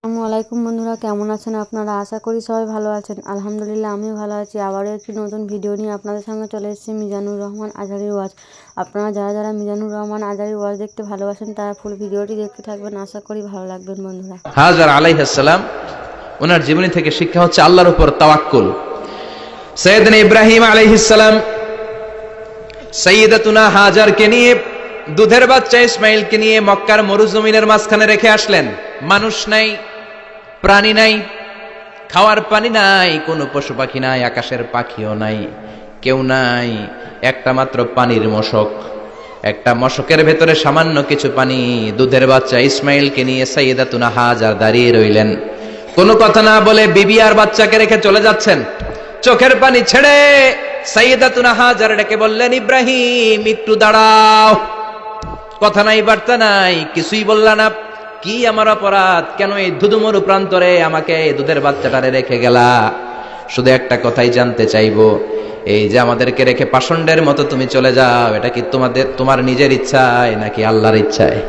আসসালামু আলাইকুম বন্ধুরা, কেমন আছেন আপনারা? আশা করি সবাই ভালো আছেন। আলহামদুলিল্লাহ আমিও ভালো আছি। আবারও একটি নতুন ভিডিও নিয়ে আপনাদের সঙ্গে চলে এসেছি মিজানুর রহমান আজহারীর ওয়াজ। আপনারা যারা যারা মিজানুর রহমান আজহারীর ওয়াজ দেখতে ভালোবাসেন তারা ফুল ভিডিওটি দেখতে থাকবেন, আশা করি ভালো লাগবেন বন্ধুরা। হাজার আলাইহিস সালাম ওনার জীবনী থেকে শিক্ষা হচ্ছে আল্লাহর উপর তাওয়াক্কুল। সাইয়েদনা ইব্রাহিম আলাইহিস সালাম সাইয়্যিদাতুনা হাজারকে নিয়ে, দুধের বাচ্চা ইসমাইলকে নিয়ে মক্কার মরুজমিনের মাঝখানে রেখে আসলেন। মানুষ নাই, প্রাণী নাই, খাওয়ার পানি নাই, কোনো পশু পাখি নাই, আকাশের পাখিও নাই, কেউ নাই, একটা মাত্র পানির মশক। একটা মশকের ভেতরে সামান্য কিছু পানি। দুধের বাচ্চা ইসমাইলকে নিয়ে সাইয়্যিদাতুনা হাজার দাঁড়িয়ে রইলেন। কোনো কথা না বলে বিবি আর বাচ্চাকে রেখে চলে যাচ্ছেন। চোখের পানি ছেড়ে সাইয়্যিদাতুনা হাজার ডেকে বললেন, ইব্রাহিম একটু দাঁড়াও। কথা নাই, বার্তা নাই, কিছুই বললা না। কি আমার অপরাধ? কেন এই ধুধুমরু প্রান্তরে আমাকে দুধের বাচ্চাটারে রেখে গেলা? শুধু একটা কথাই জানতে চাইবো, এই যে আমাদেরকে রেখে পাষণ্ডের মতো তুমি চলে যাও, এটা কি তোমার নিজের ইচ্ছায় নাকি আল্লাহর ইচ্ছায়?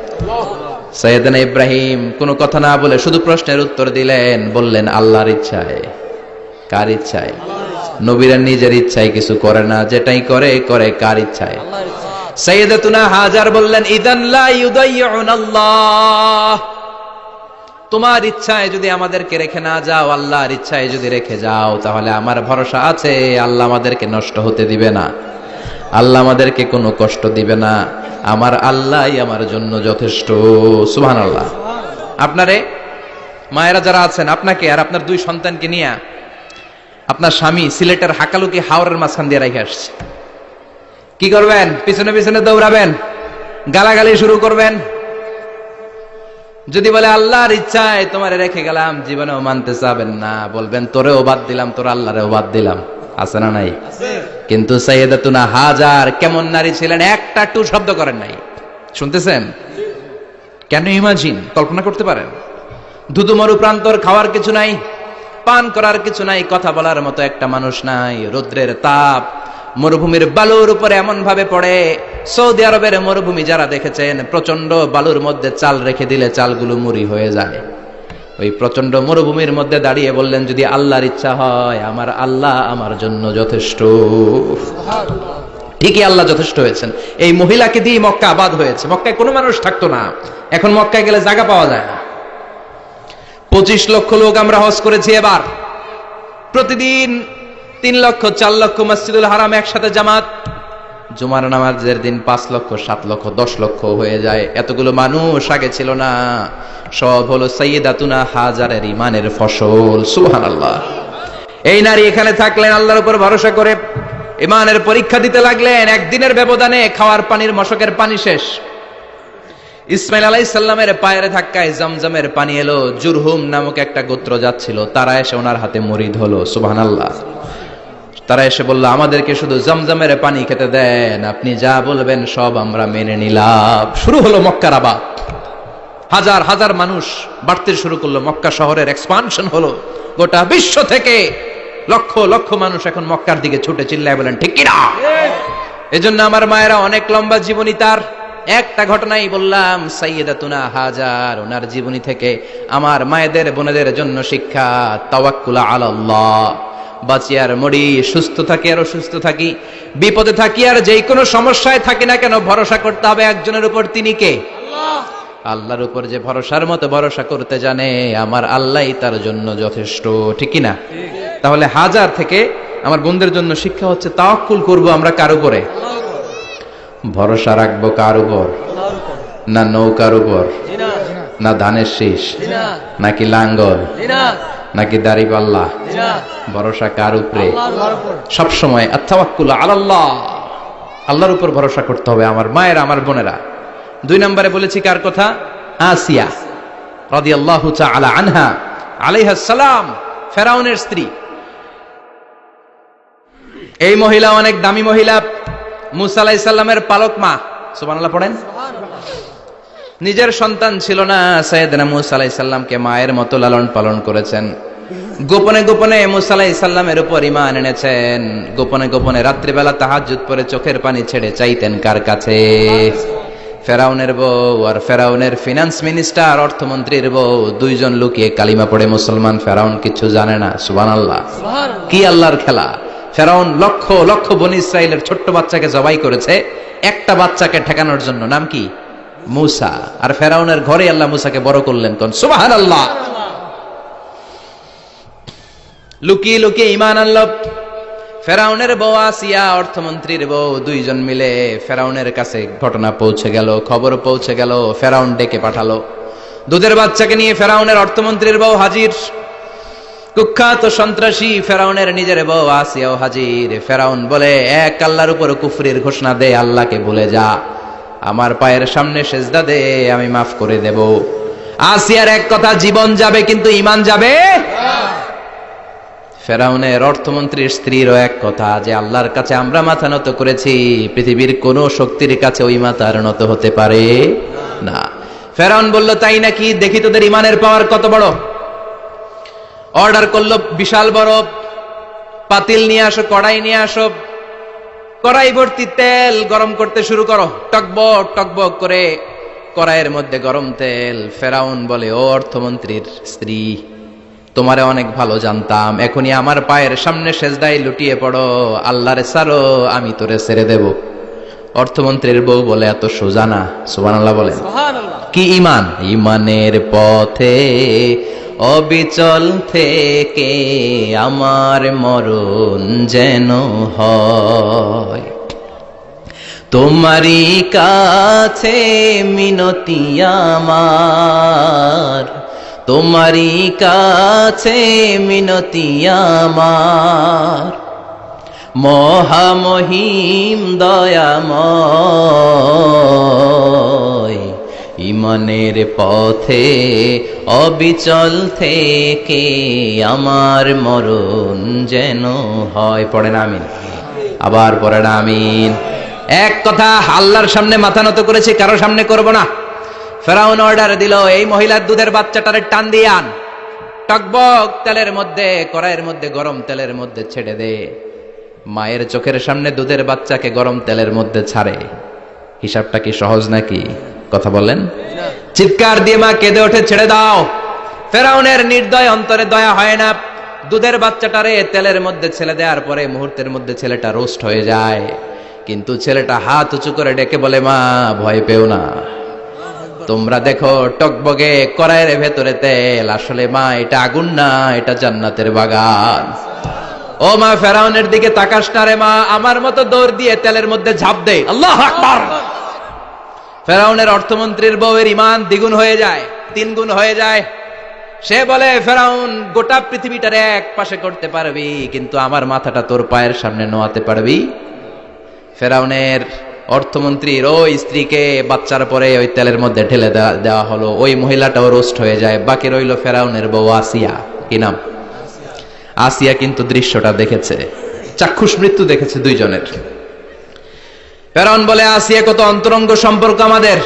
সাইয়েদনা ইব্রাহিম কোনো কথা না বলে শুধু প্রশ্নের উত্তর দিলেন, বললেন আল্লাহর ইচ্ছায়। কার ইচ্ছায়? নবীরা নিজের ইচ্ছায় কিছু করে না, যেটাই করে করে কার ইচ্ছায়? সাইয়্যিদাতুনা হাজার বললেন, ইদান লা ইউদাইয়ুনাল্লাহ, তোমার ইচ্ছায় যদি আমাদেরকে রেখে না যাও, আল্লাহর ইচ্ছায় যদি রেখে যাও, তাহলে আমার ভরসা আছে আল্লাহ আমাদেরকে নষ্ট হতে দিবে না, আল্লাহ আমাদেরকে কোনো কষ্ট দিবে না, আমার আল্লাহই আমার জন্য যথেষ্ট। সুবহানাল্লাহ। আপনারে মায়েরা যারা আছেন, আপনাকে আর আপনার দুই সন্তানকে নিয়ে আপনার স্বামী সিলেটের হাকালুকি হাওরের মাঝখান দিয়ে রেখে আসছে। কি করবেন? পিছনে পিছনে দৌড়াবেন, গালাগালি শুরু করবেন। যদি বলে আল্লাহর ইচ্ছায় তোমারে রেখে গেলাম, জীবনেও মানতে চাবেন না, বলবেন তোরেও বাদ দিলাম, তোর আল্লাহরেও বাদ দিলাম। আছে না নাই? কিন্তু সাইয়্যিদাতুনা হাজার কেমন নারী ছিলেন, একটা টু শব্দ করেন নাই। শুনতেছেন? কেন ইমাজিন, কল্পনা করতে পারেন? ধুধুমরু প্রান্তর, খাওয়ার কিছু নাই, পান করার কিছু নাই, কথা বলার মতো একটা মানুষ নাই, রৌদ্রের তাপ মরুভূমির বালুর উপরে এমন ভাবে পড়ে। সৌদি আরবের মরুভূমি যারা দেখেছেন, প্রচন্ড বালুর মধ্যে চাল রেখে দিলে চালগুলো মুড়ি হয়ে যায়। ওই প্রচন্ড মরুভূমির মধ্যে দাঁড়িয়ে বললেন, যদি আল্লাহর ইচ্ছা হয়, আমার আল্লাহ আমার জন্য যথেষ্ট। ঠিকই আল্লাহ যথেষ্ট হয়েছেন। এই মহিলাকে দিয়ে মক্কা আবাদ হয়েছে। মক্কায় কোনো মানুষ থাকতো না, এখন মক্কায় গেলে জায়গা পাওয়া যায় না। 25 লক্ষ লোক আমরা হজ করেছি এবার। প্রতিদিন 3 লক্ষ 4 লক্ষ মসজিদুল হারাম একসাথে জামাত। জুমার নামাজের দিন 5 লক্ষ 7 লক্ষ 10 লক্ষ হয়ে যায়। এতগুলো মানুষ আগে ছিল না। সব হলো সাইয়্যিদাতুনা হাজারের ইমানের ফসল। সুবহানাল্লাহ। এই নারী এখানে থাকলেন আল্লাহর উপর ভরসা করে, ইমানের পরীক্ষা দিতে লাগলেন। একদিনের ব্যবধানে খাওয়ার পানির মশকের পানি শেষ। ইসমাইল আলাইহিস সালামের পায়ের ধাক্কায় জমজমের পানি এলো। জুরহুম নামক একটা গোত্র যাচ্ছিল, তারা এসে ওনার হাতে মুরিদ হলো। সুবহানাল্লাহ। তারা এসে বলল, আমাদেরকে শুধু জমজমের পানি খেতে দেন, আপনি যা বলবেন সব আমরা মেনে নিলাম। শুরু হলো মক্কার আবাদ। হাজার হাজার মানুষ বাড়তে শুরু করলো, মক্কা শহরের এক্সপানশন হলো। গোটা বিশ্ব থেকে লক্ষ লক্ষ মানুষ এখন মক্কার দিকে ছুটে চিল্লায় বলেন, ঠিক কিনা? এজন্য আমার মায়েরা অনেক লম্বা জীবনী তার। একটা ঘটনাই বললাম, সাইয়্যিদাতুনা হাজার, ওনার জীবনী থেকে আমার মায়েদের বোনেদের জন্য শিক্ষা। তাওয়াক্কুল আলাল্লাহ। বাঁচি আর মরি, সুস্থ থাকি আর অসুস্থ থাকি, বিপদে থাকি আর যেই কোনো সমস্যায় থাকি না কেন, ভরসা করতে হবে একজনের উপর। তিনি কে? আল্লাহ। আল্লাহর উপর যে ভরসার মতো ভরসা করতে জানে, আমার আল্লাহই তার জন্য যথেষ্ট। ঠিক কিনা? তাহলে হাজার থেকে আমার বোনদের জন্য শিক্ষা হচ্ছে, তাওয়াক্কুল করব আমরা কার উপরে? ভরসা রাখবো কার উপর? না নৌকার উপর, না ধানের শীষ, নাকি লাঙ্গল, নাকি দাড়িপাল্লা? ভরসা কার উপরে? সব সময় আত-তাওয়াক্কুল আলাল্লাহ, আল্লাহর উপর ভরসা করতে হবে আমার মায়েরা, আমার বোনেরা। 2 নম্বরে বলেছি কার কথা? আসিয়া রাদিয়াল্লাহু তাআলা আনহা আলাইহাস সালাম, ফেরাউনের স্ত্রী। এই মহিলা অনেক দামি মহিলা, মুসা আলাইহিস সালামের পালক মা। সুবহানাল্লাহ পড়েন। নিজের সন্তান ছিল না, সাইয়েদনা মুসা আলাইহিস সালামকে মায়ের মতো লালন পালন করেছেন। গোপনে গোপনে মুসা আলাইহিস সালামের উপর ঈমান এনেছেন। গোপনে গোপনে রাত্রিবেলা তাহাজ্জুদ পড়ে চোখের পানি ছেড়ে চাইতেন কার কাছে? ফেরাউনের বউ আর ফেরাউনের ফিনান্স মিনিস্টার অর্থমন্ত্রীর বউ দুইজন লুকিয়ে কালিমা পড়ে মুসলমান। ফেরাউন কিছু জানে না। সুবহানাল্লাহ। কি আল্লাহর খেলা! ফেরাউন লক্ষ লক্ষ বনী ইসরাইলের ছোট্ট বাচ্চাকে জবাই করেছে একটা বাচ্চাকে ঠেকানোর জন্য, নাম কি? মুসা। আর ফেরাউনের ঘরে আল্লাহ মুসাকে বড় করলেন। কোন সুবহানাল্লাহ। লুকিয়ে লুকিয়ে ঈমান আনলো। ফেরাউনের বউ আসিয়া অর্থমন্ত্রীর বউ দুইজন মিলে ফেরাউনের কাছে ঘটনা পৌঁছে গেল, খবর পৌঁছে গেল। ফেরাউন ডেকে পাঠালো দুধের বাচ্চাকে নিয়ে। ফেরাউনের অর্থমন্ত্রীর বউ হাজির, কুখ্যাত সন্ত্রাসী ফেরাউনের নিজের বউ আসিয়াও হাজির। ফেরাউন বলে, এক আল্লাহর উপর কুফরির ঘোষণা দে, আল্লাহকে ভুলে যা, আমার পায়ের সামনে সেজদা দে, আমি মাফ করে দেব। আসিয়ার এক কথা, জীবন যাবে কিন্তু ঈমান যাবে। ফেরাউনের অর্থমন্ত্রীর স্ত্রীরও এক কথা, যে আল্লাহর কাছে আমরা মাথা নত করেছি, পৃথিবীর কোন শক্তির কাছে ওই মাথা আর নত হতে পারে না। ফেরাউন বলল, তাই নাকি? দেখি তোদের ঈমানের পাওয়ার কত বড়। অর্ডার করলো, বিশাল বড় পাতিল নিয়ে আসো, কড়াই নিয়ে আসো, কড়াই ভর্তি তেল গরম করতে শুরু করো। টকবক টকবক করে কড়াইয়ের মধ্যে গরম তেল। ফেরাউন বলে, ও অর্থমন্ত্রীর স্ত্রী, তোমারে অনেক ভালো জানতাম, এখনই আমার পায়ের সামনে সেজদায় লুটিয়ে পড়ো, আল্লাহরে ছাড়ো, আমি তোরে ছেড়ে দেব। অর্থমন্ত্রীর বউ বলে, এত সোজা না। সুবহানাল্লাহ বলেন। কি ঈমান? ঈমানের পথে অবিচল থেকে আমার মরণ যেন হয়, তোমারই কাছে মিনতি আমার, তোমারই কাছে মিনতি আমার, মহামহিম দয়াময়, ঈমানের পথে অবিচল থেকে আমার মরণ যেন হয়। পড়েন আমিন। আবার পড়েন আমিন। এক কথা, আল্লাহর সামনে মাথা নত করেছি, কারো সামনে করব না। ফেরাউন অর্ডার দিল, এই মহিলার দুধের বাচ্চাটারে টান দিয়ে আন, টকবক তেলের মধ্যে, কড়াইয়ের মধ্যে গরম তেলের মধ্যে ছেড়ে দে। মায়ের চোখের সামনে দুধের বাচ্চাকে গরম তেলের মধ্যে ছাড়ে। হিসাবটা কি সহজ নাকি? কথা বলেন। চিৎকার দিয়ে মা কেঁদে ওঠে, ছেড়ে দাও। ফেরাউনের নির্দয় অন্তরে দয়া হয় না। দুধের বাচ্চাটারে তেলের মধ্যে ছেড়ে দেওয়ার পরে মুহূর্তের মধ্যে ছেলেটা রোস্ট হয়ে যায়। কিন্তু ছেলেটা হাত উঁচু করে ডেকে বলে, মা ভয় পেও না, তোমরা দেখো টকবগে কড়াইয়ের ভেতরে তেল, আসলে মা এটা আগুন না, এটা জান্নাতের বাগান। ও মা, ফেরাউনের দিকে তাকাস না রে মা, আমার মতো দৌড় দিয়ে তেলের মধ্যে ঝাঁপ দে। আল্লাহু আকবার। ফেরাউনের অর্থমন্ত্রীর বউয়ের ঈমান দ্বিগুণ হয়ে যায়, 3 গুণ হয়ে যায়। সে বলে, ফেরাউন, গোটা পৃথিবীটারে এক পাশে করতে পারবি, কিন্তু আমার মাথাটা তোর পায়ের সামনে নোয়াতে পারবি? ফেরাউনের অর্থমন্ত্রীর ওই স্ত্রীকে বাচ্চার পরে ওই তেলের মধ্যে ঢেলে দেওয়া হলো। ওই মহিলাটাও রোস্ট হয়ে যায়। বাকি রইল ফেরাউনের বউ আসিয়া। কি নাম? আসিয়া কিন্তু দৃশ্যটা দেখেছে, চাক্ষুষ মৃত্যু দেখেছে দুইজনের। ফেরাউন বলে, আসিয়া, কত অন্তরঙ্গ সম্পর্ক আমাদের,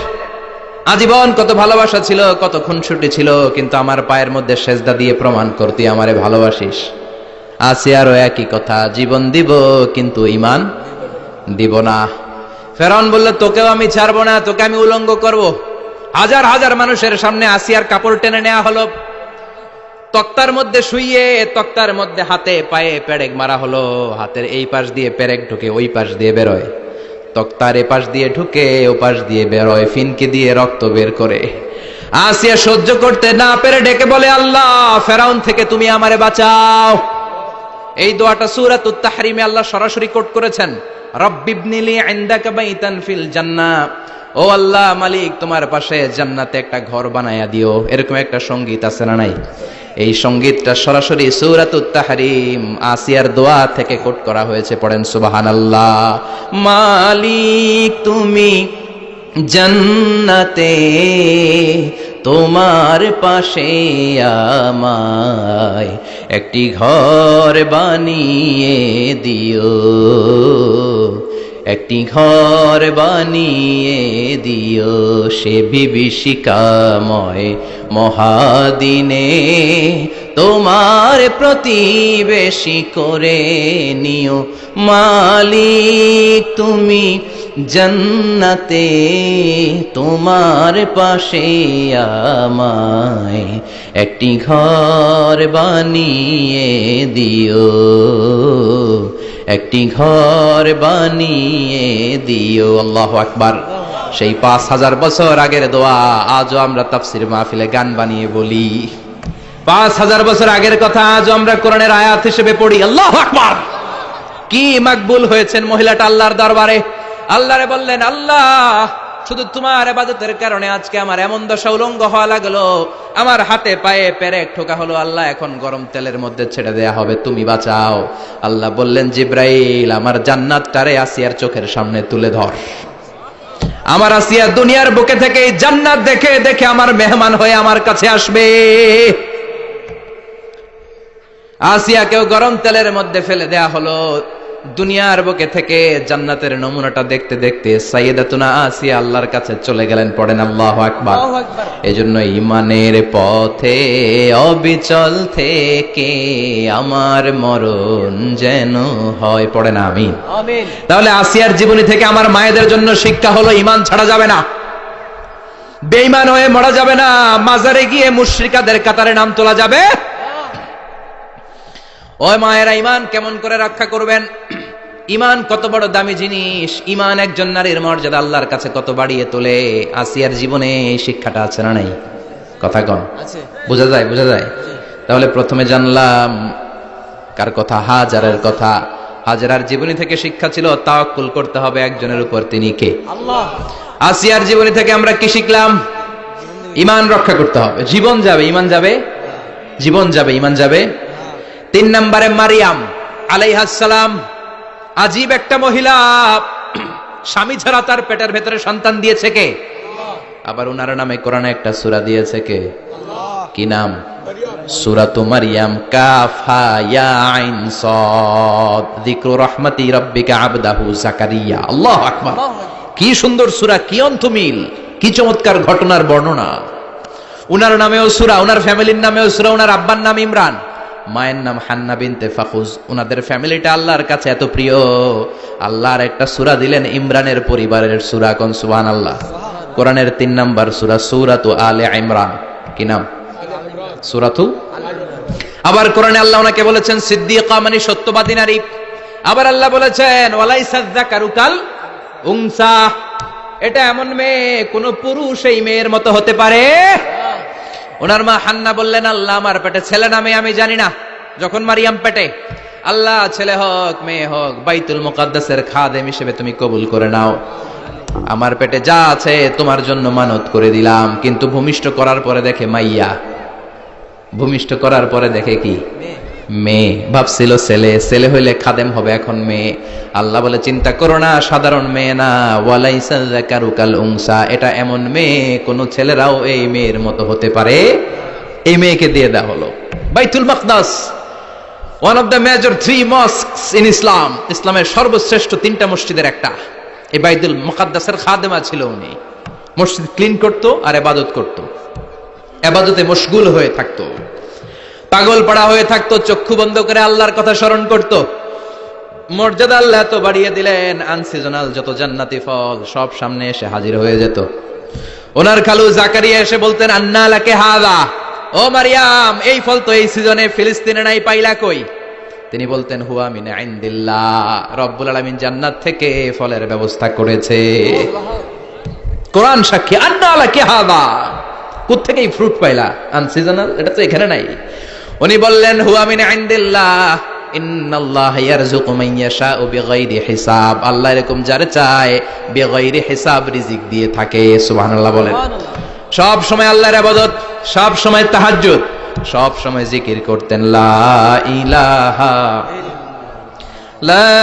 আজীবন কত ভালোবাসা ছিল, কত খুনসুটি ছিল, কিন্তু আমার পায়ের মধ্যে সেজদা দিয়ে প্রমাণ কর তুই আমারে ভালোবাসিস। আসিয়ারও একই কথা, জীবন দিব কিন্তু ঈমান দিব না। ফেরাউন বলল, তোকেও আমি ছাড়বো না, তোকে আমি উলঙ্গ করব। হাজার হাজার মানুষের সামনে আসিয়ার কাপড় টেনে নেওয়া হলো, তক্তার মধ্যে শুইয়ে তক্তার মধ্যে হাতে পায়ে পেরেক মারা হলো। হাতের এই পাশ দিয়ে পেরেক ঢুকে ওই পাশ দিয়ে বেরোয়, তক্তার এ পাশ দিয়ে ঢুকে ও পাশ দিয়ে বেরোয়, ফিনকে দিয়ে রক্ত বের করে। আসিয়া সহ্য করতে না পেরে ডেকে বলে, আল্লাহ, ফেরাউন থেকে তুমি আমারে বাঁচাও। এই দোয়াটা সূরাতুত তাহরিমে আল্লাহ সরাসরি কোট করেছেন, রব্বিবনিলি ইনদাকা বাইতান ফিল জান্নাহ, ও আল্লাহ মালিক, তোমার পাশে জান্নাতে একটা ঘর বানায়া দিও। এরকম একটা সঙ্গীত আছে না নাই? এই সঙ্গীতটা সরাসরি সূরাতুত তাহরিম আসিয়ার দোয়া থেকে কোট করা হয়েছে। পড়েন সুবহানাল্লাহ। মালিক তুমি জান্নাতে, তোমার পাশে আমায় একটি ঘর বানিয়ে দিও, একটি ঘর বানিয়ে দিও, সে বিভীষিকাময় মহাদিনে তোমার প্রতিবেশী করে নিও। মালিক তুমি জান্নাতে তোমার পাশে আমায় একটি ঘর বানিয়ে দিও, একটি ঘর বানিয়ে দিও। আল্লাহু আকবার। সেই 5000 বছর আগের দোয়া আজও আমরা তাফসীর মাহফিলে গান বানিয়ে বলি। 5000 বছর আগের কথা আজও আমরা কোরআনের আয়াত হিসেবে পড়ি। আল্লাহু আকবার। কি মাকবুল হয়েছেন মহিলাটা আল্লাহর দরবারে। আল্লাহরে বললেন, আল্লাহ শুধু তোমার ইবাদতের কারণে আজকে আমার এমন দশা উলঙ্গ হওয়া লাগলো, আমার হাতে পায়ে পেরেক ঠোকা হলো, আল্লাহ এখন গরম তেলের মধ্যে ছেড়ে দেয়া হবে, তুমি বাঁচাও। আল্লাহ বললেন, জিব্রাইল আমার জান্নাতটারে আসিয়ার চোখের সামনে তুলে ধর। আমার আসিয়া দুনিয়ার বুকে থেকে এই জান্নাত দেখে দেখে আমার মেহমান হয়ে আমার কাছে আসবে। আসিয়াকেও গরম তেলের মধ্যে ফেলে দেয়া হলো। দুনিয়ার বুকে থেকে জান্নাতের নমুনাটা দেখতে দেখতে সাইয়েদাতুনা আসিয়া আল্লাহর কাছে চলে গেলেন। পড়েন আল্লাহু আকবার। এজন্য ঈমানের পথে অবিচল থেকে আমার মরণ যেন হয়। পড়েন আমিন। আমিন। তাহলে আসিয়ার জীবনী থেকে আমার মায়েদের জন্য শিক্ষা হলো, ঈমান ছাড়া যাবে না, বেঈমান হয়ে মরা যাবে না, মাজারে গিয়ে মুশরিকাদের কাতারে নাম তোলা যাবে। ওই মায়েরা ঈমান কেমন করে রক্ষা করবেন? ঈমান কত বড় দামি জিনিস। ঈমান একজন নারীর মর্যাদা আল্লাহর কাছে কত বাড়িয়ে তোলে। আসিয়ার জীবনে এই শিক্ষাটা আছে না নাই? কথা কন, বোঝা যায়? বোঝা যায়। তাহলে প্রথমে জানলাম কার কথা? হাজারের কথা। হাজারার জীবনী থেকে শিক্ষা ছিল তাওয়াক্কুল করতে হবে একজনের উপর, তিনি কে? আল্লাহ। আসিয়ার জীবনী থেকে আমরা কি শিখলাম? ঈমান রক্ষা করতে হবে। জীবন যাবে, ঈমান যাবে, জীবন যাবে, ঈমান যাবে। 3 নম্বরে মারিয়াম আলাইহিস সালাম, আজীব একটা মহিলা, স্বামী ছাড়া তার পেটের ভেতরে সন্তান দিয়েছে কে? আবার উনার নামে কোরআনে একটা সূরা দিয়েছে কে? কি নাম? সূরাতু মারিয়াম। কাফ হা ইয়া আইন সাদ, যিকরু রাহমাতি রাব্বিকা আবদাহু জাকারিয়া। আল্লাহু আকবার। কি সুন্দর সূরা, কি অন্তমিল, কি চমৎকার ঘটনার বর্ণনা। উনার নামেও সূরা, উনার ফ্যামিলির নামেও সূরা। উনার আব্বার নাম ইমরান, মায়ের নাম হান্না বিনতে ফাখুজ। উনাদের ফ্যামিলিটা আল্লাহর কাছে এত প্রিয়, আল্লাহর একটা সূরা দিলেন ইমরানের পরিবারের সূরা। কোন? সুবহানাল্লাহ। কোরআনের 3 নাম্বার সূরা, সূরাতু আলে ইমরান। কি নাম? সূরাতু। আবার কোরআনে আল্লাহ ওনাকে বলেছেন সিদ্দিকা, মানে সত্যবাদী নারী। আবার আল্লাহ বলেছেন ওয়ালাইসা যাকারু কাল উনসা, এটা এমন মেয়ে কোন পুরুষ এই মেয়ের মতো হতে পারে? ওনার মা হান্না বললেন, আল্লাহ আমার পেটে ছেলে না মেয়ে আমি জানি না। যখন মারিয়াম পেটে, আল্লাহ ছেলে হোক মেয়ে হোক বাইতুল মুকাদ্দাসের খাদেম হিসেবে তুমি কবুল করে নাও। আমার পেটে যা আছে তোমার জন্য মানত করে দিলাম। কিন্তু ভূমিষ্ঠ করার পরে দেখে মাইয়া, ভূমিষ্ঠ করার পরে দেখে কি? মেয়ে। ভাবছিল ছেলে, ছেলে হইলে খাদেম হবে, এখন মেয়ে। আল্লাহ বলে চিন্তা করো না, সাধারণ মেয়ে না। ওয়ালাইসা যাকারু কাল উনসা, এটা এমন মেয়ে কোন ছেলেরাও এই মেয়ের মতো হতে পারে। এই মেয়েকে দিয়ে দেওয়া হলো। Baitul Maqdis, one of the major 3 mosques in Islam, ইসলামের সর্বশ্রেষ্ঠ 3টা মসজিদের একটা। এই বাইতুল মুকাদ্দাসের খাদেমা ছিল উনি। মসজিদ ক্লিন করতো আর ইবাদত করতো, ইবাদতে মশগুল হয়ে থাকতো, পাগল পাড়া হয়ে থাকতো, চক্ষু বন্ধ করে আল্লাহর কথা স্মরণ করত। মর্যাদা আল্লাহ তো বাড়িয়ে দিলেন, আনসিজনাল যত জান্নাতি ফল সব সামনে এসে হাজির হয়ে যেত। ওনার খালু জাকারিয়া এসে বলতেন, আন্না লাকে হাযা, ও মারিয়াম এই ফল তো এই সিজনে ফিলিস্তিনে নাই, পাইলা কই? তিনি বলতেন, হুয়া মিন ইনদিল্লাহ, রব্বুল আলামিন জান্নাত থেকে ফলের ব্যবস্থা করেছে। কোরআন সাক্ষী, আন্না লাকে হাযা, কোত্থেকে এই ফ্রুট পাইলা? আনসিজনাল, এটা তো এখানে নাই। উনি বললেন, হুয়া মিন ইনদিল্লাহ, ইন্নাল্লাহ ইয়ারযুকু মান ইয়াশাউ বিগাইরি হিসাব, আল্লাহ এরকম যারে চায় বিগাইরি হিসাব রিজিক দিয়ে থাকে। সুবহানাল্লাহ বলেন। সব সময় আল্লাহর ইবাদত, সব সময় তাহাজ্জুদ, সব সময় জিকির করতেন, লা ইলাহা লা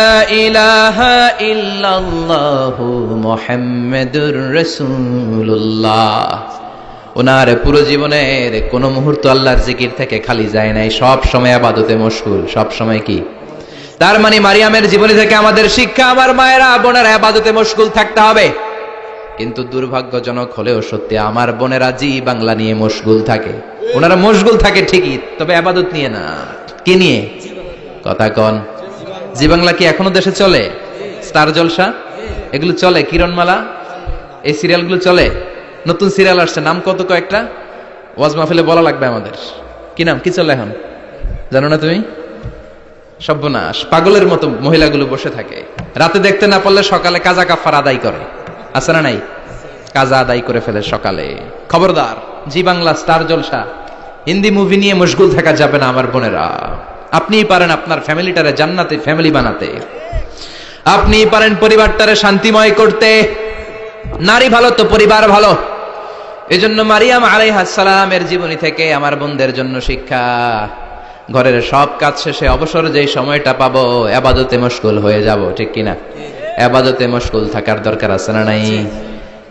ইলাহা ইল্লাল্লাহু মুহাম্মাদুর রাসূলুল্লাহ। ওনার পুরো জীবনের কোন মুহূর্ত আল্লাহর জিকির থেকে খালি যায় নাই, সব সময় ইবাদতে মশগুল, সব সময় কি? তার মানে মারিয়ামের জীবনী থেকে আমাদের শিক্ষা, আমার মায়েরা বোনেরা ইবাদতে মশগুল থাকতে হবে। কিন্তু দুর্ভাগ্যজনক হলেও সত্যি, আমার বোনেরা জি বাংলা নিয়ে মশগুল থাকে। ওনারা মশগুল থাকে ঠিকই, তবে ইবাদত নিয়ে না। কি নিয়ে? কথা কন। জি বাংলা কি এখনো দেশে চলে? স্টার জলসা এগুলো চলে? কিরণমালা, এই সিরিয়ালগুলো চলে? নতুন সিরিয়াল আসছে, নাম কত কয়েকটা, ওয়াজ মাহফিলে বলা লাগবে আমাদের। কি নাম, কি চলে এখন জানো না তুমি? সর্বনাশ, পাগলের মতো মহিলাগুলো বসে থাকে, রাতে দেখতে না পারলে সকালে কাজা কাফার আদায় করে, আছে না নাই? কাজা আদায় করে ফেলে সকালে। খবরদার, জি বাংলা, স্টার জলসা, হিন্দি মুভি নিয়ে মশগুল থাকা যাবে না আমার বোনেরা। আপনিই পারেন আপনার ফ্যামিলিটারে জান্নাতে ফ্যামিলি বানাতে, আপনিই পারেন পরিবারটারে শান্তিময় করতে। নারী ভালো তো পরিবার ভালো। এজন্য মারিয়াম আলাইহিস সালামের জীবনী থেকে আমার বোনদের জন্য শিক্ষা, ঘরের সব কাজ শেষে অবসর যেই সময়টা পাবো ইবাদতে মশগুল হয়ে যাব, ঠিক কিনা? ইবাদতে মশগুল থাকার দরকার আছে না নাই?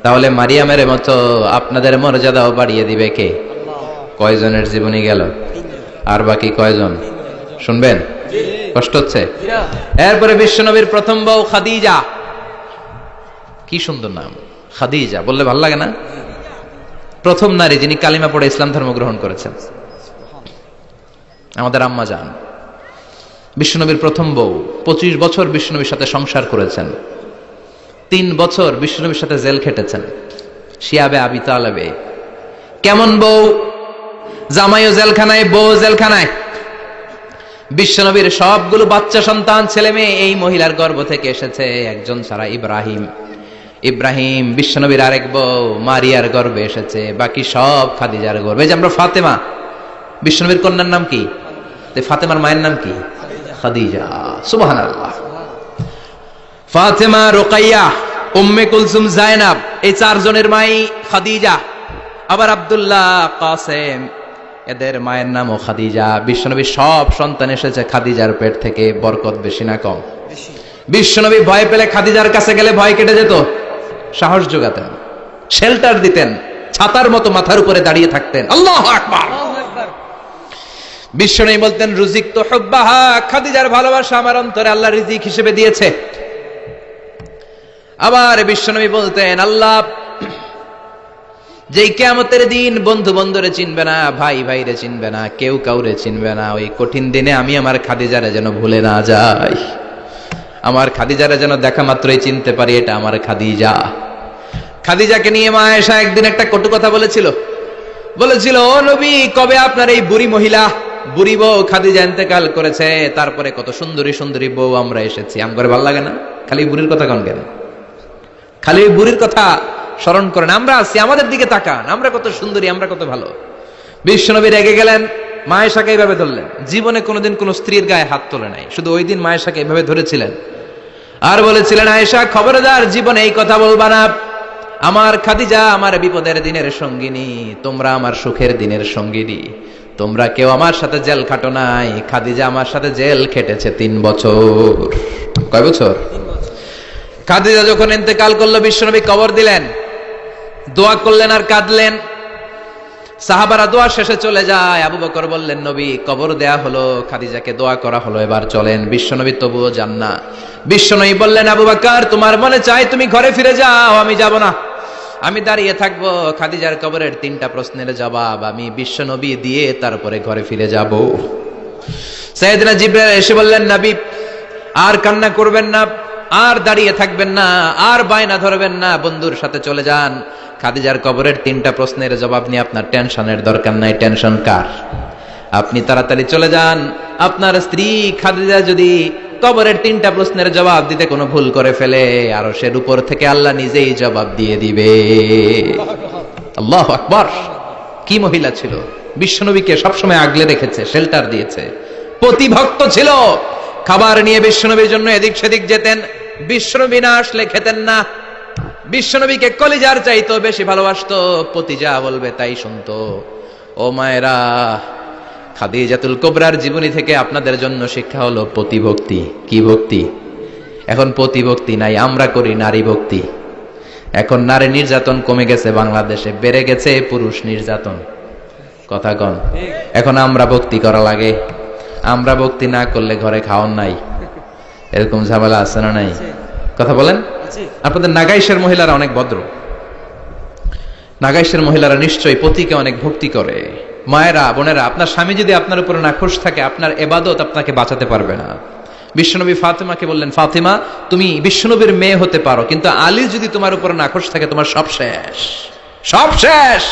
তাহলে মারিয়ামের মতো আপনাদের মর্যাদাও বাড়িয়ে দিবে কে? কয়জনের জীবনী গেল, আর বাকি কয়জন শুনবেন? কষ্ট হচ্ছে? এরপরে বিশ্বনবীর প্রথম বউ খাদিজা, কি সুন্দর নাম খাদিজা, বললে ভালো লাগে না? প্রথম নারী যিনি কালিমা পড়ে ইসলাম ধর্ম গ্রহণ করেছেন, আমাদের আম্মা জান, বিশ্বনবীর প্রথম বউ। 25 বছর বিশ্বনবীর সাথে সংসার করেছেন, 3 বছর বিশ্বনবীর সাথে জেল খেটেছেন, শিয়াবে আবি তালেবে। কেমন বউ? জামাইও জেলখানায়, বউ জেলখানায়। বিশ্বনবীর সবগুলো বাচ্চা সন্তান, ছেলে মেয়ে এই মহিলার গর্ভ থেকে এসেছে, একজন ছাড়া, ইব্রাহিম। ইব্রাহিম বিশ্বনবীর আরেক বউ মারিয়ার গর্ভে এসেছে, বাকি সব খাদিজার গর্ভে। এই যে আমরা ফাতেমা, বিশ্বনবীর কন্যার নাম কি? ফাতেমার মায়ের নাম কি? খাদিজা। সুবহানাল্লাহ। ফাতেমা, রুকাইয়া, উম্মে কুলসুম, জায়নাব, এই 4 জনের মাই খাদিজা। আবার আব্দুল্লাহ, কাসেম, এদের মায়ের নামও খাদিজা। বিশ্বনবীর সব সন্তান এসেছে খাদিজার পেট থেকে। বরকত বেশি না কম? বিশ্বনবী ভয় পেলে খাদিজার কাছে গেলে ভয় কেটে যেত, সাহস যোগাতেন, শেল্টার দিতেন, ছাতার মতো মাথার উপরে দাঁড়িয়ে থাকতেন। আল্লাহু আকবার। বিশ্বনবী বলতেন, রুজিক তো হুব্বাহা, খাদিজার ভালোবাসা আমার অন্তরে আল্লাহ রিজিক হিসেবে দিয়েছে। আবার বিশ্বনবী বলতেন, আল্লাহ যেই কিয়ামতের দিন বন্ধু বন্ধুরে চিনবে না, ভাই ভাইরে চিনবে না, কেউ কাউরে চিনবে না, ওই কঠিন দিনে আমি আমার খাদিজারে যেন ভুলে না যাই, আমার খাদিজারে যেন দেখা মাত্রই চিনতে পারি এটা আমার খাদিজা। খাদিজাকে নিয়ে মা আয়েশা একদিন একটা কটু কথা বলেছিল, ও নবী, কবে আপনার এই বুড়ি মহিলা, বুড়ি বউ খাদিজা ইন্তেকাল করেছে, তারপরে কত সুন্দরী সুন্দরী বউ আমরা এসেছি, আমগরে ভালো লাগে না? খালি বুড়ির কথা কোন কেন? খালি বুড়ির কথা স্মরণ করেন, আমরা আছি, আমাদের দিকে তাকান, আমরা কত সুন্দরী, আমরা কত ভালো। বিশ্বনবী রেগে গেলেন, মা আয়েশাকে এইভাবে ধরলেন। জীবনে কোনোদিন কোন স্ত্রীর গায়ে হাত তোলে নাই, শুধু ওই দিন মা আয়েশাকে এইভাবে ধরেছিলেন আর বলেছিলেন, আয়েশা খবরদার, জীবনে এই কথা বলবা না, আমার খাদিজা আমার বিপদের দিনের সঙ্গিনী, তোমরা আমার সুখের দিনের সঙ্গিনী, তোমরা কেউ আমার সাথে জেল খাটো নাই, খাদিজা আমার সাথে জেল খেটেছে 3 বছর। কয় বছর? খাদিজা যখন ইন্তেকাল করলো, বিশ্বনবী কবর দিলেন, দোয়া করলেন আর কাঁদলেন। সাহাবারা দোয়া শেষে চলে যায়। আবু বকর বললেন, নবী কবর দেয়া হলো, খাদিজাকে দোয়া করা হলো, এবার চলেন। বিশ্বনবী তবুও যান না। বিশ্বনবী বললেন, আবু বকর তোমার মনে চাই তুমি ঘরে ফিরে যাও, আমি যাব না, আমি দাঁড়িয়ে থাকবো, খাদিজার কবরের 3টা প্রশ্নের জবাব আমি বিশ্বনবী দিয়ে তারপরে ঘরে ফিরে যাব। সাইয়েদনা জিবরাইল এসে বললেন, নবী আর কান্না করবেন না, আর দাঁড়িয়ে থাকবেন না, আর বায়না ধরবেন না, বন্ধুর সাথে চলে যান, খাদিজার কবরের 3টা প্রশ্নের জবাব নিয়ে আপনার টেনশনের দরকার নাই। টেনশন কার? আপনি তাড়াতাড়ি চলে যান। আপনার স্ত্রী খাদিজা যদি কবরের 3টা প্রশ্নের জবাব দিতে কোনো ভুল করে ফেলে, আরশের উপর থেকে আল্লাহ নিজেই জবাব দিয়ে দিবে। আল্লাহু আকবার। কি মহিলা ছিল! বিশ্বনবীকে সবসময় আগলে রেখেছে, শেল্টার দিয়েছে, প্রতিভক্ত ছিল। খাবার নিয়ে বিশ্বনবীর জন্য এদিক সেদিক যেতেন, বিশ্বনবী না আসলে খেতেন না। বিশ্বনবীকে কলিজার চাইতো বেশি ভালোবাসতো, পতি যা বলবে তাই শুনতো। ও মায়েরা, খাদিজাতুল কুবরার জীবনী থেকে আপনাদের জন্য শিক্ষা হলো পতিভক্তি। কি ভক্তি? এখন পতিভক্তি নাই, আমরা করি নারী ভক্তি। এখন নারী নির্যাতন কমে গেছে বাংলাদেশে, বেড়ে গেছে পুরুষ নির্যাতন। কথা কন। এখন আমরা ভক্তি করা লাগে, আমরা ভক্তি না করলে ঘরে খাওয়ান নাই, এরকম ঝামেলা আছে না নাই? কথা বলেন। আপনাদের নাগাইশের মহিলারা অনেক ভদ্র, নাগাইশের মহিলারা নিশ্চয়ই পতিকে অনেক ভক্তি করে। মায়েরা, বোনেরা, আপনার স্বামী যদি আপনার উপরে না খুশ থাকে, আপনার ইবাদত আপনাকে বাঁচাতে পারবে না। বিশ্বনবী ফাতেমাকে বললেন, ফাতেমা তুমি বিশ্বনবীর মেয়ে হতে পারো, কিন্তু আলী যদি তোমার উপর নাখোশ থাকে তোমার সব শেষ, সব শেষ।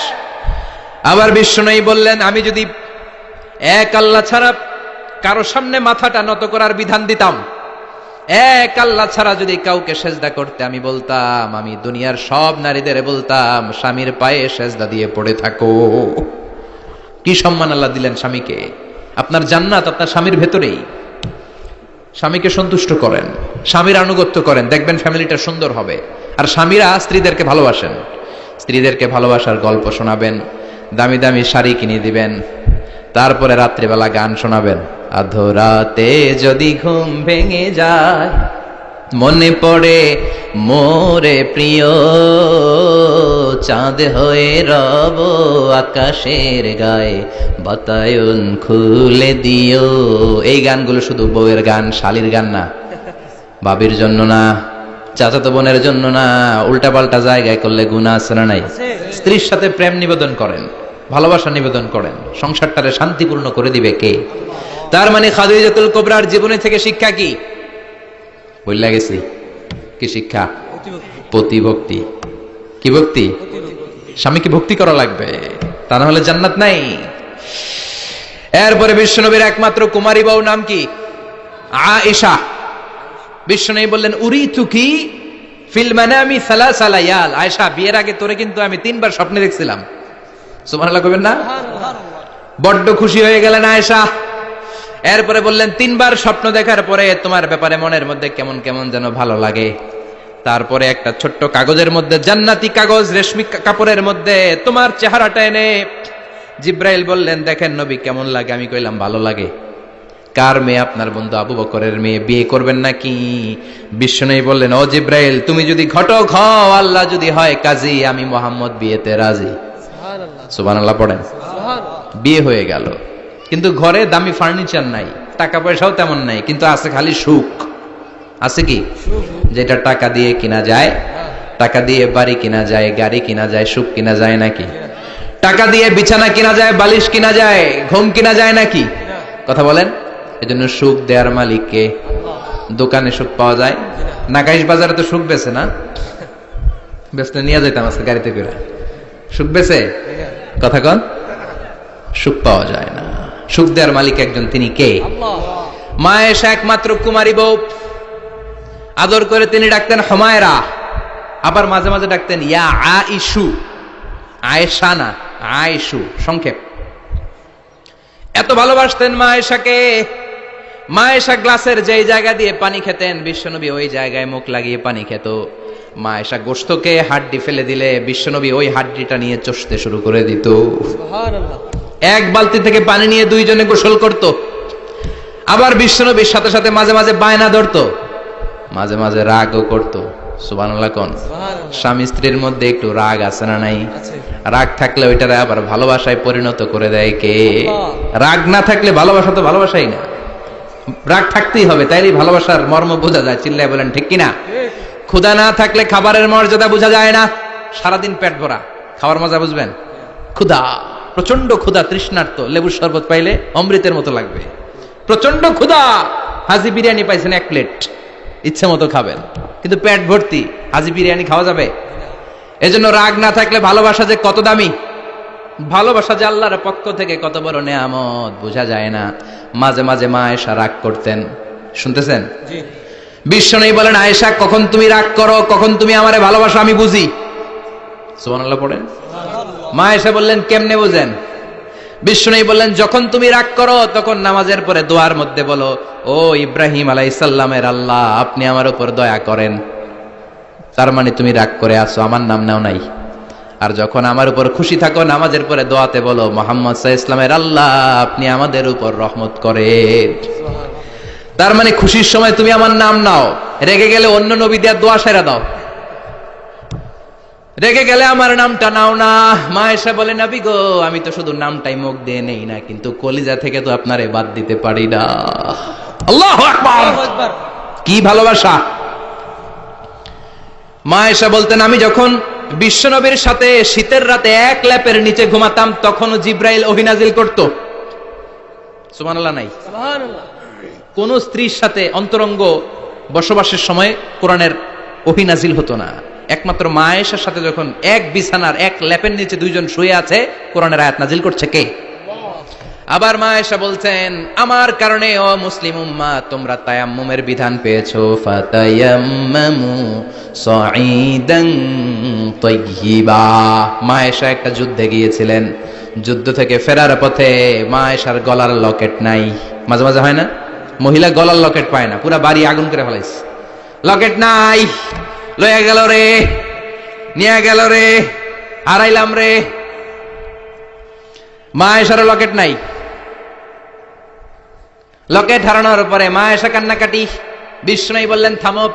আবার বিশ্বনবী বললেন, আমি যদি এক আল্লাহ ছাড়া কারো সামনে মাথাটা নত করার বিধান দিতাম, এক আল্লাহ ছাড়া যদি কাউকে সেজদা করতে আমি বলতাম, আমি দুনিয়ার সব নারীদের বলতাম স্বামীর পায়ে সেজদা দিয়ে পড়ে থাকো। কি সম্মান আল্লাহ দিলেন স্বামীকে। আপনার জান্নাত আপনার স্বামীর ভেতরেই। স্বামীকে সন্তুষ্ট করেন, স্বামীর আনুগত্য করেন, দেখবেন ফ্যামিলিটা সুন্দর হবে। আর স্বামীরা স্ত্রীদেরকে ভালোবাসেন, স্ত্রীদেরকে ভালোবাসার গল্প শোনাবেন, দামি দামি শাড়ি কিনে দিবেন, তারপরে রাত্রিবেলা গান শোনাবেন। আধরাতে যদি ঘুম ভেঙে যায়, মনে পড়ে মোরে প্রিয়, চাঁদ হয়ে রব আকাশের গায়ে, বাতায়ন খুলে দিও। এই গানগুলো শুধু বউয়ের গান, শালীর গান না, বাবির জন্য না, চাচাতো বোনের জন্য না। উল্টাপাল্টা জায়গায় করলে গুনাহ আছে না নাই? স্ত্রীর সাথে প্রেম নিবেদন করেন, ভালোবাসা নিবেদন করেন, সংসারটারে শান্তিপূর্ণ করে দিবে কে? তার মানে খাদিজাতুল কুবরার জীবনে থেকে শিক্ষা কি? বললা গেছি কি শিক্ষা? প্রতিভক্তি। কি ভক্তি? স্বামীকে ভক্তি করা লাগবে, তা না হলে জান্নাত নাই। এরপরে বিশ্বনবীর একমাত্র কুমারী বউ নাম কি? আয়েশা। বিশ্বনবী বললেন, উরিতুকি ফিল মানামি সালাসা লায়াল। আয়েশা, বিয়ের আগে তোরে কিন্তু আমি 3 বার স্বপ্নে দেখছিলাম। সুবহানাল্লাহ কইবেন না? বড্ড খুশি হয়ে গেলেন আয়েশা। এরপরে বললেন, 3 বার স্বপ্ন দেখার পরে তোমার ব্যাপারে মনের মধ্যে কেমন কেমন যেন ভালো লাগে। তারপরে একটা ছোট্ট কাগজের মধ্যে, জান্নাতি কাগজ, রেশমি কাপড়ের মধ্যে তোমার চেহারাটা এনে জিব্রাইল বললেন, দেখেন নবী কেমন লাগে? আমি কইলাম ভালো লাগে। কার মেয়ে? আপনার বন্ধু আবু বকরের মেয়ে, বিয়ে করবেন নাকি? বিশ্বনবী বললেন, ও জিব্রাইল, তুমি যদি ঘটক হও, আল্লাহ যদি হয় কাজী, আমি মুহাম্মদ বিয়েতে রাজি। সুবহানাল্লাহ পড়েন। বিয়ে হয়ে গেল, কিন্তু ঘরে দামি ফার্নিচার নাই, টাকা পয়সাও তেমন নাই, কিন্তু আছে খালি সুখ। আছে কি? যেটা টাকা দিয়ে কিনা যায়, টাকা দিয়ে বাড়ি কিনা যায়, গাড়ি কিনা যায়, সুখ কিনা যায় নাকি? টাকা দিয়ে বিছানা কিনা যায়, বালিশ কিনা যায়, ঘুম কিনা যায় নাকি? কথা বলেন। এজন্য সুখ দেয়ার মালিক কে? দোকানে সুখ পাওয়া যায়? নাকাইশ বাজারে তো সুখ বেছে না, বেচলে নিয়ে যাইতাম আজকে গাড়িতে করে। সুখ বেছে? কথা কন। সুখ পাওয়া যায় না। সুখ দেয়ার মালিক একজন, তিনি কে? মা আয়েশা একমাত্র কুমারী বউ, আদর করে তিনি ডাকতেন হুমায়রা, আবার মাঝে মাঝে ডাকতেন ইয়া আইশু। আয়েশা না, আয়েশু, সংক্ষেপ। এত ভালোবাসতেন মা আয়েশাকে। মা আয়েশা গ্লাসের যেই জায়গা দিয়ে পানি খেতেন, বিশ্বনবী ওই জায়গায় মুখ লাগিয়ে পানি খেত। মা আয়েশা গোশতকে হাড্ডি ফেলে দিলে বিশ্বনবী ওই হাড্ডিটা নিয়ে চষতে শুরু করে দিত। সুবহানাল্লাহ। এক বালতি থেকে পানি নিয়ে দুইজনে গোসল করত। আবার বিশ্বনবীর সাথে সাথে মাঝে মাঝে বায়না ধরতো, মাঝে মাঝে রাগও করত। সুবহানাল্লাহ কোন? স্বামী স্ত্রীর মধ্যে একটু রাগ আছে না নাই? রাগ থাকলে ওইটারে আবার ভালোবাসায় পরিণত করে দেয় কে? রাগ না থাকলে ভালোবাসা তো ভালোবাসাই না, রাগ থাকতেই হবে, তাইলেই ভালোবাসার মর্ম বোঝা যায়। চিল্লায় বলেন ঠিক কিনা? ক্ষুধা না থাকলে খাবারের মর্যাদা বোঝা যায় না। সারাদিন পেট ভরা, খাবার মজা বুঝবেন? ক্ষুধা, প্রচন্ড ক্ষুধা, তৃষ্ণার্ত, লেবুর শরবত পাইলে অমৃতের মতো লাগবে। প্রচন্ড ক্ষুধা, হাজি বিরিয়ানি পাইছেন 1 প্লেট, ইচ্ছে মতো খাবেন, কিন্তু পেট ভর্তি, হাজি বিরিয়ানি খাওয়া যাবে? এজন্য রাগ না থাকলে ভালোবাসা যে কত দামি, ভালোবাসা যে আল্লাহর পক্ষ থেকে কত বড় নেয়ামত বোঝা যায় না। মাঝে মাঝে মা আয়েশা রাগ করতেন, শুনতেছেন? বিশ্বনবী বলেন, আয়েশা কখন তুমি রাগ করো, কখন তুমি আমারে ভালোবাসো আমি বুঝি। সুবহানাল্লাহ পড়েন। মা আয়েশা বললেন, কেমনে বুঝেন? বিশ্বনবী বললেন, যখন তুমি রাগ করো তখন নামাজের পরে দোয়ার মধ্যে বলো, ও ইব্রাহিম আলাইহিস সালামের আল্লাহ, আপনি আমার উপর দয়া করেন। তার মানে তুমি রাগ করে আছো, আমার নাম নাও নাই। আর যখন আমার উপর খুশি থাকো, নামাজের পরে দোয়াতে বলো, মুহাম্মদ সাল্লাল্লাহু আলাইহি ওয়াসাল্লামের আল্লাহ, আপনি আমাদের উপর রহমত করেন। তার মানে খুশির সময় তুমি আমার নাম নাও, রেগে গেলে অন্য নবী দেয়া দোয়া সেরা দাও, রেগে গেলে আমার নামটা নাও না। মা আয়েশা বলে, নবী গো, আমি তো শুধু নামটাই মুখ দিয়ে নেই না, কিন্তু কলিজা থেকে তো আপনারে বাদ দিতে পারি না। আল্লাহু আকবার! কি ভালোবাসা! মা আয়েশা বলতেন, আমি যখন বিশ্বনবীর সাথে শীতের রাতে এক ল্যাপের নিচে ঘুমাতাম, তখনও জিব্রাইল ওহী নাজিল করত। সুবহানাল্লাহ নাই? সুবহানাল্লাহ। কোন স্ত্রীর সাথে অন্তরঙ্গ বসবাসের সময় কোরআনের ওহী নাজিল হতো না। একমাত্র মা আয়েশার সাথে যখন এক বিছানার এক ল্যাপের নিচে দুইজন শুয়ে আছে, কোরআনের আয়াত নাজিল করছে কে? আবার মা আয়েশা বলছেন, আমার কারণে ও মুসলিম উম্মাহ তোমরা তায়াম্মুমের বিধান পেয়েছো। ফাতায়াম্মামু সাঈদান তাইয়্যিবা। মা আয়েশা একটা যুদ্ধে গিয়েছিলেন, যুদ্ধ থেকে ফেরার পথে মা আয়েশার গলার লকেট নাই। মাঝে মাঝে হয় না, মহিলা গলার লকেট পায় না, পুরা বাড়ি আগুন করে ফেলাইছে, লকেট নাই, লয়ে গেল রে, নিয়ে গেল রে, হারাইলাম রে। মা আয়েশার লকেট নাই। লকেট হারানোর পরে মা আয়েশা কান্নাকাটি। বিষ্ণু বললেন থামো।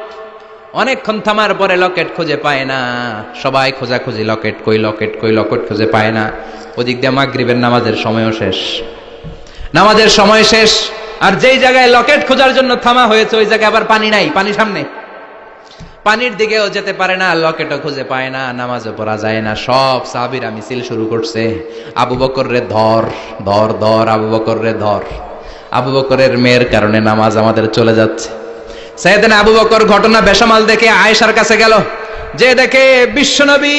অনেকক্ষণ থামার পরে লকেট খুঁজে পায় না, সবাই খোঁজাখুঁজি, লকেট কই, লকেট কই, লকেট খুঁজে পায় না। ওদিক দিয়ে মাগরিবের নামাজের সময়ও শেষ, নামাজের সময় শেষ। আর যেই জায়গায় লকেট খোঁজার জন্য থামা হয়েছে ওই জায়গায় আবার পানি নাই, পানি সামনে, পানির দিকেও যেতে পারে না, লকেটও খুঁজে পায় না, নামাজও পড়া যায় না। সব সাহাবীরা মিছিল শুরু করছে, আবু বকর রে ধর ধর ধর, আবু বকর রে ধর। আবু বকরের মেয়ের কারণে নামাজ আমাদের চলে যাচ্ছে। সাইয়েদনা আবু বকর ঘটনা বেসামাল দেখে আয়েশার কাছে গেল, যে দেখে বিশ্বনবী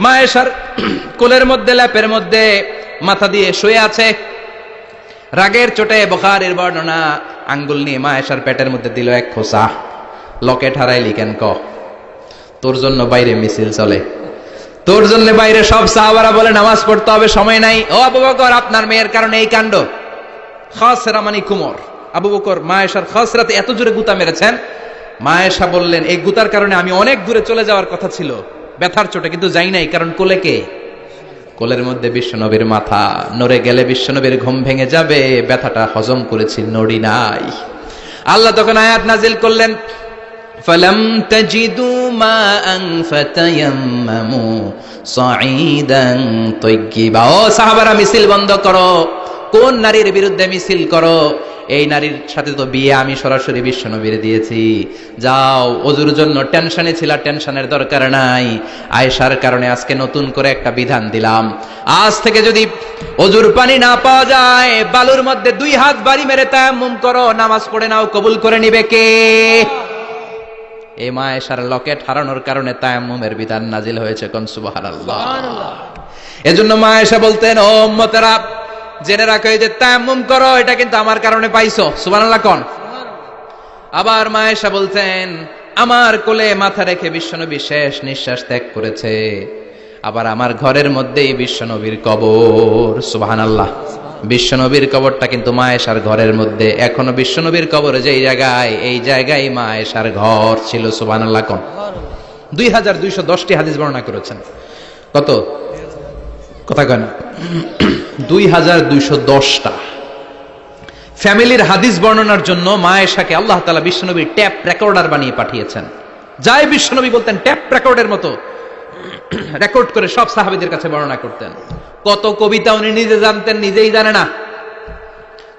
মা আয়েশার কোলের মধ্যে, ল্যাপের মধ্যে মাথা দিয়ে শুয়ে আছে। রাগের চোটে বুখারীর বর্ণনা, আঙ্গুল নিয়ে মা আয়েশার পেটের মধ্যে দিল এক খোঁচা। লকেট হারাইলি কেন? ক তোর জন্য বাইরে মিছিল চলে, তোর জন্য বাইরে সব সাহাবারা বলে নামাজ পড়তে হবে, সময় নাই। ও আবু বকর, আপনার মেয়ের কারণে এই কাণ্ড। খাসরা মানে কুমর। আবু বকর মা আয়েশার খাসরাতে এত জোরে গুতা মেরেছেন, মা আয়েশা বললেন এই গুতার কারণে আমি অনেক দূরে চলে যাওয়ার কথা ছিল ব্যথার চোটে, কিন্তু যাই নাই, কারণ কোলে কে? কোলের মধ্যে বিশ্বনবীর মাথা, নড়ে গেলে বিশ্বনবীর ঘুম ভেঙে যাবে, ব্যথাটা হজম করেছি, নড়ি নাই। আল্লাহ তখন আয়াত নাজিল করলেন, ফালাম তাজিদু মাআন ফাতায়াম্মামু সাঈদান তাইয়্যিবা। ও সাহাবারা, মিছিল বন্ধ করো। কোন নারীর বিরুদ্ধে মিছিল করো? এই নারীর সাথে তো বিয়ে আমি সরাসরি বিশ্বনবীর দিয়েছি। যাও, ওযুর জন্য টেনশনে ছিল, টেনশনের দরকার নাই। আয়েশার কারণে আজকে নতুন করে একটা বিধান দিলাম, আজ থেকে যদি ওযুর পানি না পাওয়া যায়, বালুর মধ্যে 2 হাত বাড়ি মেরে তায়াম্মুম করো, নামাজ পড়ে নাও, কবুল করে নিবে কে? এই মা আয়েশার লকেট হারানোর কারণে তায়াম্মুমের বিধান নাজিল হয়েছে। কোন সুবহানাল্লাহ। এজন্য মা আয়েশা বলতেন, ও উম্মতেরা জেনে রাখো, এই যে তায়াম্মুম করো, এটা কিন্তু আমার কারণে পাইছো। সুবহানাল্লাহ কোন। আবার মা আয়েশা বলতেন, আমার কোলে মাথা রেখে বিশ্বনবী শেষ নিঃশ্বাস ত্যাগ করেছে, আবার আমার ঘরের মধ্যেই বিশ্বনবীর কবর। সুবহানাল্লাহ। বিশ্বনবীর কবরটা কিন্তু মা আয়েশার ঘরের মধ্যে। এখনো বিশ্বনবীর কবর যেই জায়গায়, এই জায়গায় মা আয়েশার ঘর ছিল। সুবহানাল্লাহ কোন। 2210টি হাদিস বর্ণনা করেছেন। কত? কথা কয় না, 2210টা ফ্যামিলির হাদিস বর্ণনার জন্য মা আয়েশাকে আল্লাহ তাআলা বিশ্বনবীর ট্যাপ রেকর্ডার বানিয়ে পাঠিয়েছেন। যাই বিশ্বনবী বলতেন ট্যাপ রেকর্ডের মতো রেকর্ড করে সব সাহাবীদের কাছে বর্ণনা করতেন। কত কবিতা উনি নিজে জানতেন, নিজেই জানে না।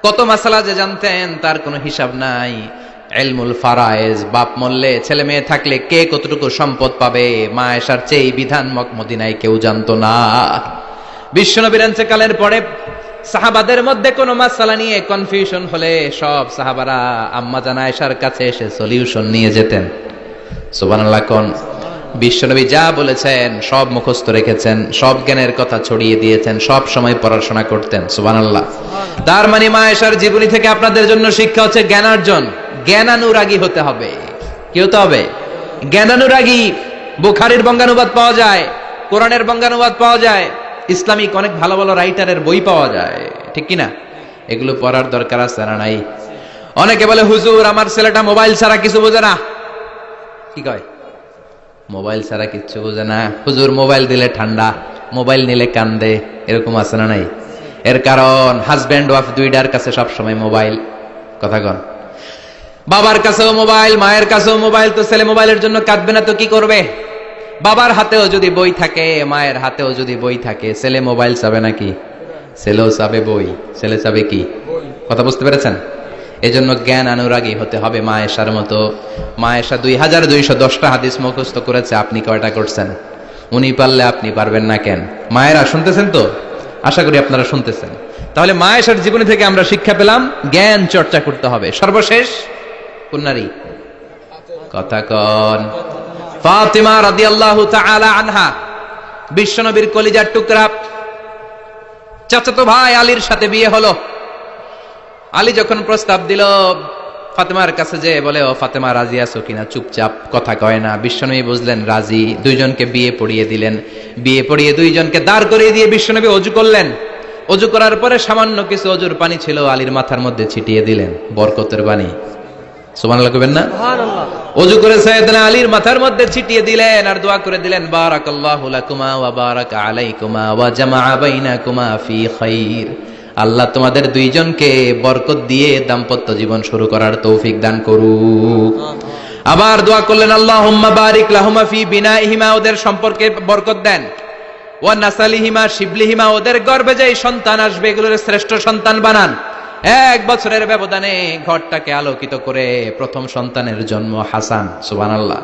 কত মাসালা যে জানতেন তার কোনো হিসাব নাই। ইলমুল ফারায়েজ, বাপ মরলে ছেলে মেয়ে থাকলে কে কতটুকু সম্পদ পাবে, মা আয়েশার চেয়ে বিধান মদিনায় কেউ জানতো না। বিশ্বনবীর ইন্তেকালের পরে সাহাবাদের মধ্যে কোনো মাসালা নিয়ে কনফিউশন হলে সব সাহাবারা আম্মা জান আয়েশার কাছে এসে সলিউশন নিয়ে যেতেন। সুবহানাল্লাহ কোন। বিশ্বনবী যা বলেছেন সব মুখস্থ রেখেছেন, সব জ্ঞানের কথা ছড়িয়ে দিয়েছেন, সব সময় পড়াশোনা করতেন। সুবহানাল্লাহ। তার মানে মা আয়েশার জীবনী থেকে আপনাদের জন্য শিক্ষা হচ্ছে জ্ঞানার্জন, জ্ঞানানুরাগী হতে হবে। কি হতে হবে? জ্ঞানানুরাগী। বুখারীর বঙ্গানুবাদ পাওয়া যায়, কোরআনের বঙ্গানুবাদ পাওয়া যায়, ইসলামিক অনেক ভালো ভালো রাইটারের বই পাওয়া যায়, ঠিক কিনা? এগুলো পড়ার দরকার আছে না নাই? অনেকে বলে হুজুর আমার ছেলেটা মোবাইল ছাড়া কিছু বোঝে না। কি কয়? মোবাইল ছাড়া কিচ্ছু বোঝে না। হুজুর মোবাইল দিলে ঠান্ডা, মোবাইল নিলে কান্দে, এরকম আছে না নাই? এর কারণ হাজব্যান্ড ওয়াইফ দুইটার কাছে সবসময় মোবাইল। কথা কন। বাবার কাছেও মোবাইল, মায়ের কাছেও মোবাইল, তো ছেলে মোবাইলের জন্য কাঁদবে না তো কি করবে? বাবার হাতেও যদি বই থাকে, মায়ের হাতেও যদি বই থাকে, ছেলে মোবাইল চাবে নাকি? ছেলেও চাবে বই, ছেলে চাবে কি? কথা বুঝতে পেরেছেন? এজন্য জ্ঞান অনুরাগী হতে হবে মা আয়েশার মতো। মা আয়েশা 2210টা হাদিস মুখস্থ করেছে, আপনি কয়টা করছেন? উনি পারলে আপনি পারবেন না কেন? মায়েরা শুনতেছেন তো? আশা করি আপনারা শুনতেছেন। তাহলে মা আয়েশার জীবনী থেকে আমরা শিক্ষা পেলাম জ্ঞান চর্চা করতে হবে। সর্বশেষ কোন নারী? কথা কন। ফাতিমা রাদিয়াল্লাহু তাআলা আনহা, বিশ্বনবীর কলিজার টুকরা, চাচাতো ভাই আলীর সাথে বিয়ে হলো। আলী যখন প্রস্তাব দিল ফাতেমার কাছে, যে বলে, ও ফাতেমা রাজি আছো কিনা? চুপচাপ, কথা কয় না। বিশ্বনবী বুঝলেন রাজি, দুইজনকে বিয়ে পড়িয়ে দিলেন। বিয়ে পড়িয়ে দুইজনকে দাঁড় করিয়ে দিয়ে বিশ্বনবী অজু করলেন। অজু করার পরে সামান্য কিছু অজুর পানি ছিল, আলীর মাথার মধ্যে ছিটিয়ে দিলেন, বরকতের পানি। সুবহানাল্লাহ কইবেন না? সুবহানাল্লাহ। অজু করে সাইয়েদনা আলীর মাথার মধ্যে ছিটিয়ে দিলেন আর দোয়া করে দিলেন, বারাকাল্লাহু লাকুমা ওয়া বারাকা আলাইকুমা ওয়া জামাআ বাইনাকুমা ফি খাইর। আল্লাহ তোমাদের দুইজনকে বরকত দিয়ে দাম্পত্য জীবন শুরু করার তৌফিক দান করুক। আবার দোয়া করলেন, আল্লাহুম্মা বারিক লাহুমা ফি বিনাইহিমা, ওদের সম্পর্কে বরকত দেন। ওয়া নাসালিহিমা, শিবলিহিমা, ওদের গর্ভে যে সন্তান আসবে এগুলোর শ্রেষ্ঠ সন্তান বানান। 1 বছরের ব্যবধানে ঘরটাকে আলোকিত করে প্রথম সন্তানের জন্ম হাসান। সুবহানাল্লাহ।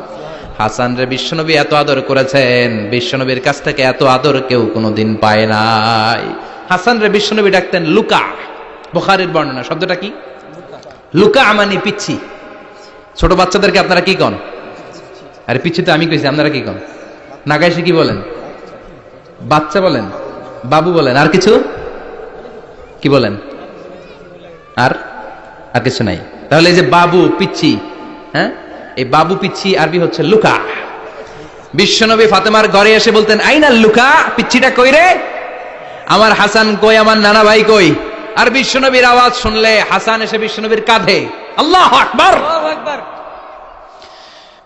হাসান রে বিশ্বনবী এত আদর করেছেন, বিশ্বনবীর কাছ থেকে এত আদর কেউ কোনোদিন পায় নাই। হাসান রে বিশ্বনবী ডাকতেন লুকা। বুখারীর বর্ণনা। শব্দটা কি? লুকা মানে পিচ্ছি। ছোট বাচ্চাদেরকে আপনারা কি কন? আরে পিচ্ছি তো আমি কইছি, আপনারা কি কন? নাগাইশে কি বলেন? বাচ্চা বলেন, বাবু বলেন, আর কিছু কি বলেন? আর আর কিছু নাই। তাহলে এই যে বাবু, পিচ্ছি, হ্যাঁ, এই বাবু পিচ্ছি আরবি হচ্ছে লুকা। বিশ্বনবী ফাতেমার ঘরে এসে বলতেন, আইনা লুকা, পিচ্ছিটা কই রে? আমার হাসান কই, আমার নানা ভাই কই? আর বিশ্বনবীর আওয়াজ শুনলে হাসান এসে বিশ্বনবীর কাঁধে, আল্লাহু আকবার।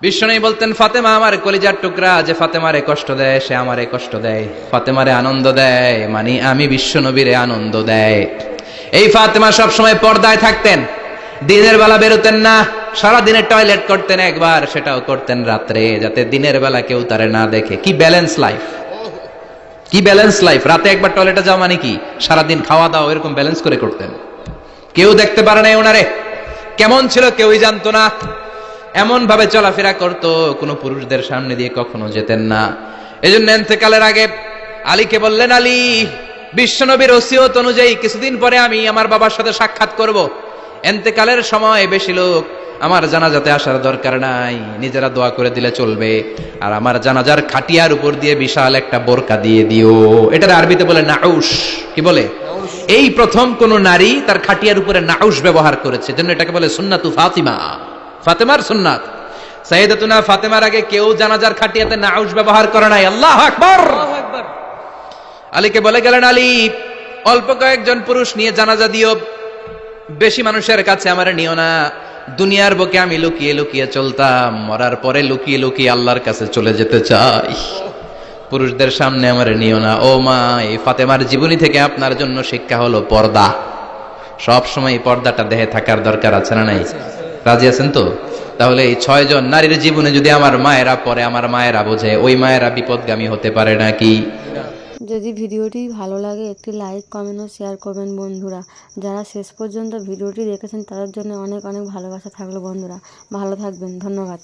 বিশ্বনবী বলতেন, ফাতেমা আমার কলিজার টুকরা, যে ফাতেমারে কষ্ট দেয় সে আমারে কষ্ট দেয়, ফাতেমারে আনন্দ দেয় মানে আমি বিশ্বনবীরে আনন্দ দেয়। এই ফাতেমা সব সময় পর্দায় থাকতেন, দিনের বেলা বেরোতেন না, সারা দিনে টয়লেট করতেন একবার, সেটাও করতেন রাত্রে, যাতে দিনের বেলা কেউ তারে না দেখে। কি ব্যালেন্স লাইফ, কি ব্যালেন্স লাইফ! রাতে একবার টয়লেটে যাওয়া মানে কি সারাদিন খাওয়া দাওয়া এরকম ব্যালেন্স করে করতেন। কেউ দেখতে পারে না ওনারে কেমন ছিল, কেউই জানতো না। এমন ভাবে চলাফেরা করতো, কোনো পুরুষদের সামনে দিয়ে কখনো যেতেন না। এজন্য ইন্তেকালের আগে আলীকে বললেন, আলী, বিশ্বনবীর ওসিয়ত অনুযায়ী কিছুদিন পরে আমি আমার বাবার সাথে সাক্ষাৎ করব। ইন্তেকালের সময় বেশি লোক আমার জানাজাতে আসার দরকার নাই, নিজেরা দোয়া করে দিলে চলবে। আর আমার জানাজার খাটিয়ার উপর দিয়ে বিশাল একটা বোরকা দিয়ে দিও। এটার আরবিতে বলে নাউশ। কি বলে? এই প্রথম কোন নারী তার খাটিয়ার উপরে নাউশ ব্যবহার করেছে, জন্য এটাকে বলে সুন্নাতু ফাতিমা, ফাতেমার সুন্নাত। সাইয়েদাতুনা ফাতেমার আগে কেউ জানাজার খাটিয়াতে নাউশ ব্যবহার করে নাই। আল্লাহু আকবার। আলীকে বলে গেলেন, আলী, অল্প কয়েকজন পুরুষ নিয়ে জানাজা দিও, বেশি মানুষের কাছে আমারে নিও না। দুনিয়ার বুকে আমি লুকিয়ে লুকিয়ে চলতাম, মরার পরে লুকিয়ে লুকিয়ে আল্লাহর কাছে চলে যেতে চাই, পুরুষদের সামনে আমারে নিও না। ও মা, এই ফাতেমার জীবনী থেকে আপনার জন্য শিক্ষা হলো পর্দা। সব সময় এই পর্দাটা দেহে থাকার দরকার আছে না নাই? রাজি আছেন তো? তাহলে এই 6 জন নারীর জীবনে যদি আমার মায়েরা পড়ে, আমার মায়েরা বোঝে, ওই মায়েরা বিপদগামী হতে পারে নাকি? যদি ভিডিওটি ভালো লাগে একটি লাইক, কমেন্ট ও শেয়ার করবেন বন্ধুরা। যারা শেষ পর্যন্ত ভিডিওটি দেখেছেন তাদের জন্য অনেক অনেক ভালোবাসা থাকলো বন্ধুরা। ভালো থাকবেন, ধন্যবাদ।